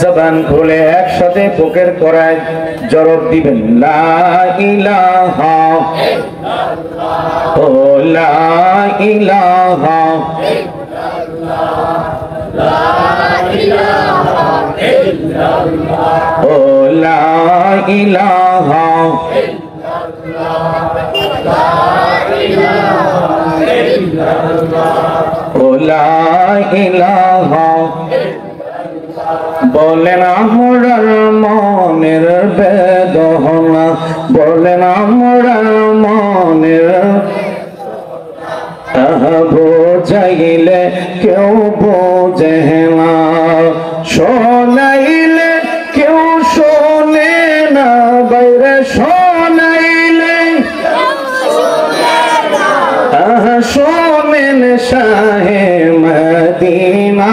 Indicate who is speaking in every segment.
Speaker 1: জবান খুলে একসাথে বুকের করায় জবাব দিবেন লা ইলাহা ইল্লাল্লাহ ও লা ইলাহা ইল্লাল্লাহ লা ইলাহা ইল্লাল্লাহ ও লা ইলাহা ইল্লাল্লাহ লা ইলাহা ইল্লাল্লাহ ও লা ইলাহা বলেন আমরার মনের বেদনা বলেন আমরার মনের বোঝাইলে কেউ বোঝে না শোনাইলে কেউ শোনে না বাইরে শোনাইলে শোনেন শাহে মদিনা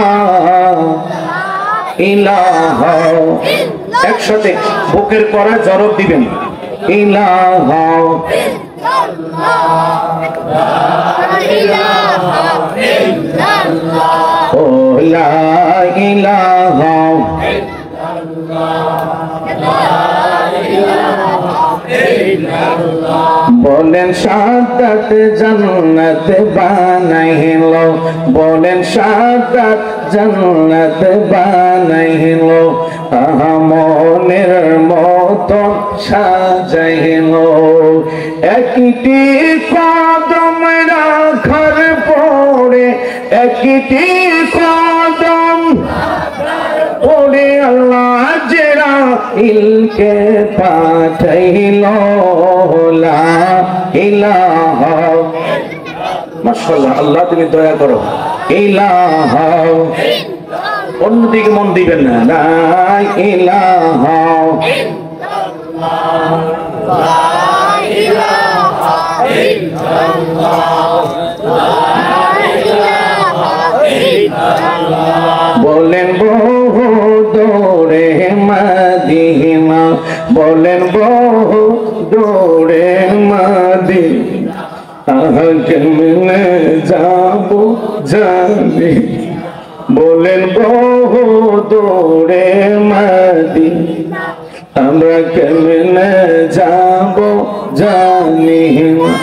Speaker 1: ইলাহা একসাথে বুকের করা জবাব দিবেন ইলাহা ও লা ইলাহা বলেন শাহাদাত জান্নাত বানাইলো বলেন শাহাদাত জান্নাত বানাইলো মনের মতো সাজাইলো একটি কদম রাখার পরে একটি কদম পরে আল্লাহ জেরা ইলকে পাঠাইলো লা ইলাহা মাশাআল্লাহ আল্লাহ তুমি দয়া করো ইলাহা অন্যদিকে মন দিবেন না লা ইলাহা ইল্লাল্লাহ লা ইলাহা ইল্লাল্লাহ লা ইলাহা ইল্লাল্লাহ বলেন বহু দূরে মদিনা বলেন বহু দূরে মদিনা কেমনে যাব জানি বলেন বহু দূরে মদিনা আমরা কেমনে যাব জানি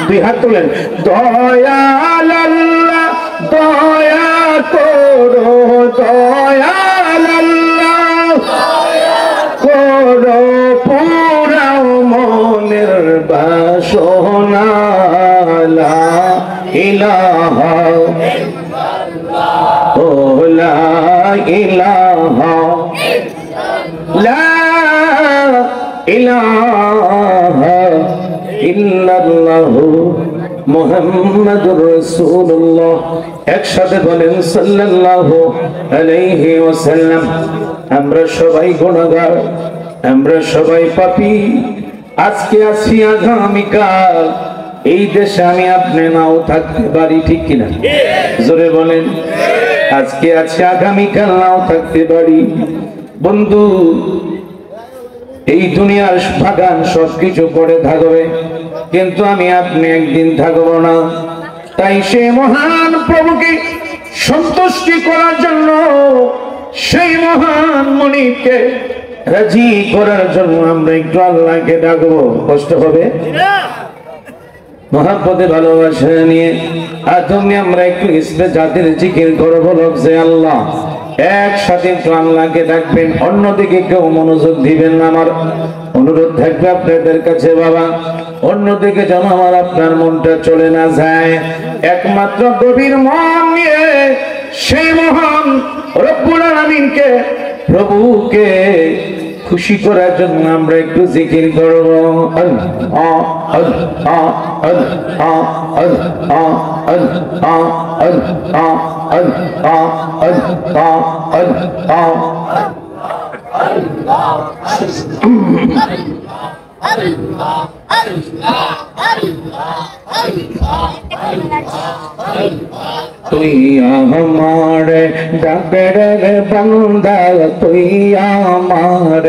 Speaker 1: দুই হাত তুলেন দয়াল আল্লাহ দয়া করো দয়াল আল্লাহ দয়া করো পুরাও মনের বাসনা লা ইলাহা ইল্লাল্লাহ ও লা ইলাহা লা ইলাহা ইল্লাল্লাহ মুহাম্মাদুর রাসূলুল্লাহ একসাথে বলেন সাল্লাল্লাহু আলাইহি ওয়াসাল্লাম আমরা সবাই গুনাহগার আমরা সবাই পাপী আজকে আছি আগামীকাল এই দেশে আমি আপনি নাও থাকতে পারি ঠিক কিনা জোরে বলেন আজকে আছি আগামীকাল নাও থাকতে পারি বন্ধু এই দুনিয়ার বাগান সবকিছু পড়ে থাকবে কিন্তু আমি আপনি একদিন থাকবো না তাই সে মহান প্রভুকে সন্তুষ্টি করার জন্য সেই মহান মনিবকে রাজি করার জন্য আমরা একটু আল্লাহকে ডাকবো কষ্ট হবে মহাব্বতে ভালোবাসা নিয়ে আদমে আমরা একটু ইসবে জাতির জিকির করবো লফজে আল্লাহ একসাথে একটু আল্লাহকে ডাকবেন অন্যদিকে কেউ মনোযোগ দিবেন না আমার অনুরোধ থাকবে আপনাদের কাছে বাবা অন্যদিকে যেন আমার আপনার মনটা চলে না যায় একমাত্র গভীর মন নিয়ে সেই মহান রব্বুল আলামিনকে প্রভুকে খুশি করার জন্য আমরা একটু জিকির করব আল্লাহ আল্লাহ আল্লাহ আল্লাহ আল্লাহ আল্লাহ আল্লাহ আল্লাহ আল্লাহ তুই আমার ডাকের বান্দা তুই আমার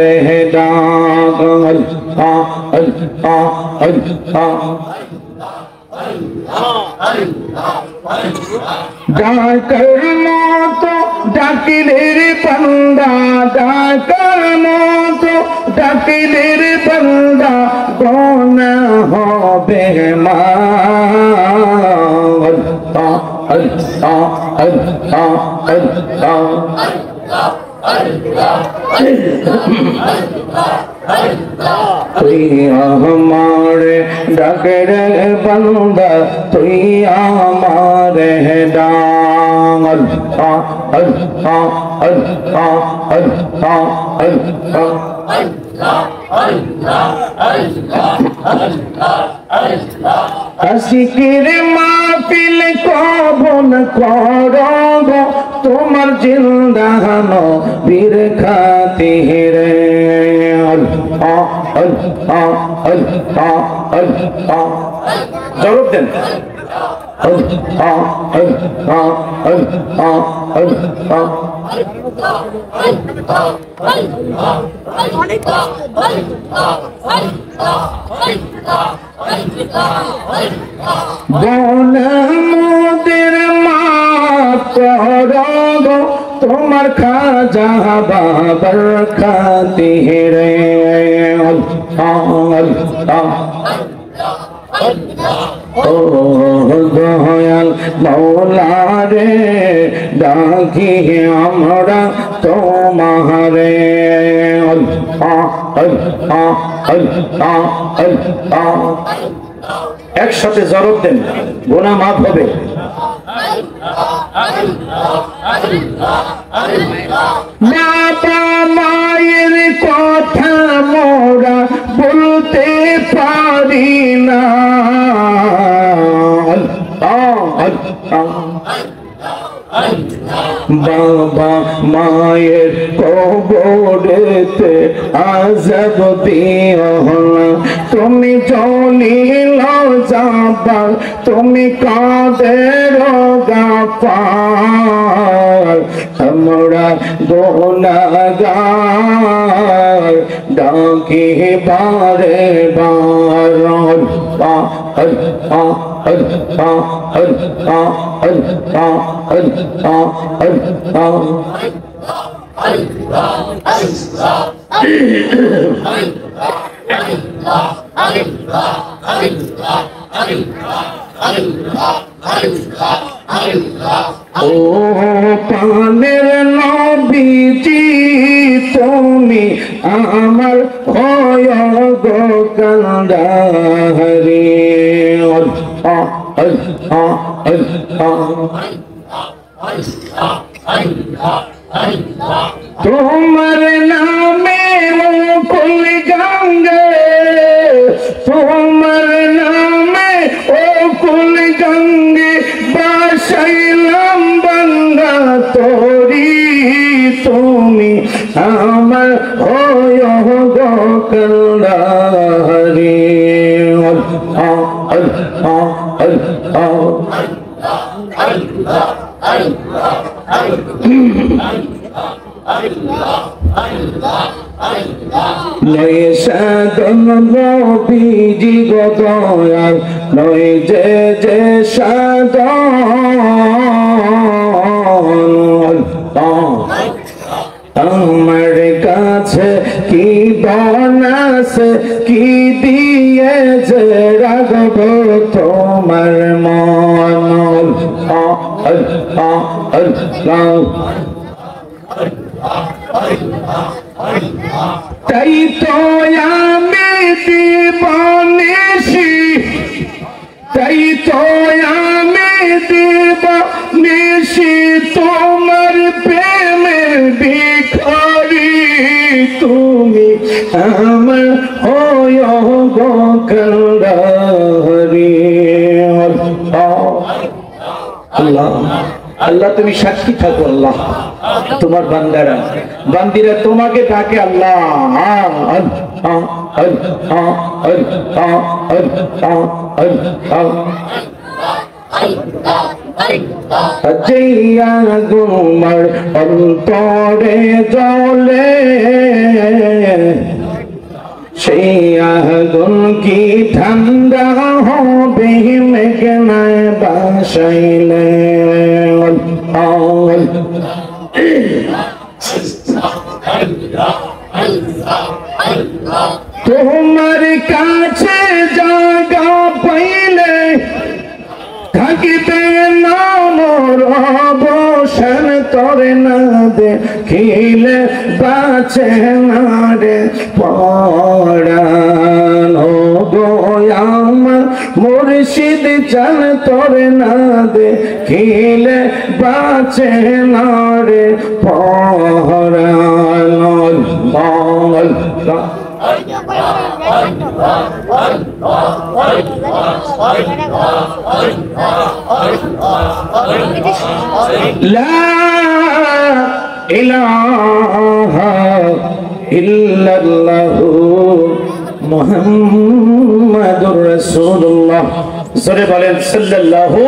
Speaker 1: ডাক আল্লাহ আল্লাহ আল্লাহ ডাকার মতো ডাকিলে রে বান্দা, ডাকার মতো ডাকিলে রে বান্দা, গুনাহ হবে মাফ। আল্লাহ আল্লাহ আল্লাহ তুই আমারে ডাকে রে বান্দা, তুই আমারে ডাক। আল্লাহ আল্লাহ আল্লাহ আল্লাহ আল্লাহ আশিকের মাহফিল কবুল করব তোমার জিন্দানো বীর খাতিরে। আল্লাহ আল্লাহ আল্লাহ আল্লাহ জবাব দেন। আল্লাহ আল্লাহ আল্লাহ আল্লাহ মোদের মাফ করব তোমার খাজা বাবার খাতিরে। আল্লাহ আল্লাহ ও দয়াল মৌলা রে, ডাকি আমরা তোমারে। আল্লাহ আল্লাহ আল্লাহ আল্লাহ একসাথে জবাব দেন, গুনাহ মাফ হবে। বাবা মায়ের কথা মোরা বলতে পারি না। বাবা মায়ের কবরেতে আযাব দিও না, তুমি জলিল জাবাল, তুমি কাদের গাফার, আমরা গুনাহগার ডাকি বারে বার। আল্লাহ আল্লাহ আল্লাহ আল্লাহ আল্লাহ আল্লাহ আল্লাহ ও পানের নবীজি, তুমি আমার হয় গো কান্দারি। আল্লাহ আল্লাহ আল্লাহ তোমার নামে কুল গঙ্গে, তোমার নামে ও কুল গঙ্গে বাসাইলাম বাংলা তরি, তুমি আমার হয় গো কান্দারি। আল্লাহ আল্লাহ আল্লাহ নয় সাধন নবীজি গো দয়াল, নয় যে যে সাধন। আমার কাছে কি বনাছে, কি দিয়েছে রাখব তোমার মন। আল্লাহ আল্লাহ তাই তো আমি দিবানিশি, তাই তো আমি দিবানিশি তোমার প্রেমের ভিখারি, তুমি আমার হয় গো কান্দারি। আল্লাহ আল্লাহ তুমি সাক্ষী থাকো। আল্লাহ তোমার বান্দারা বান্দিরা তোমাকে ডাকে। আল্লাহ গুমার অন্তরে জলে, সেই আগুন কি ঠান্ডা হবে মেঘনায় বাস চাইলে তোমার কাছে জায়গা পাইলে থাকিতে না মোর অবসান তরে না দেখিলে বাঁচে না রে পরাণ গো আমার মুর্শিদ জান তরে না দেখিলে বাঁচে না রে পরাণ লা ইলাহা ইল্লাল্লাহু মুহাম্মাদুর রাসূলুল্লাহ। জোরে বলেন সাল্লাল্লাহু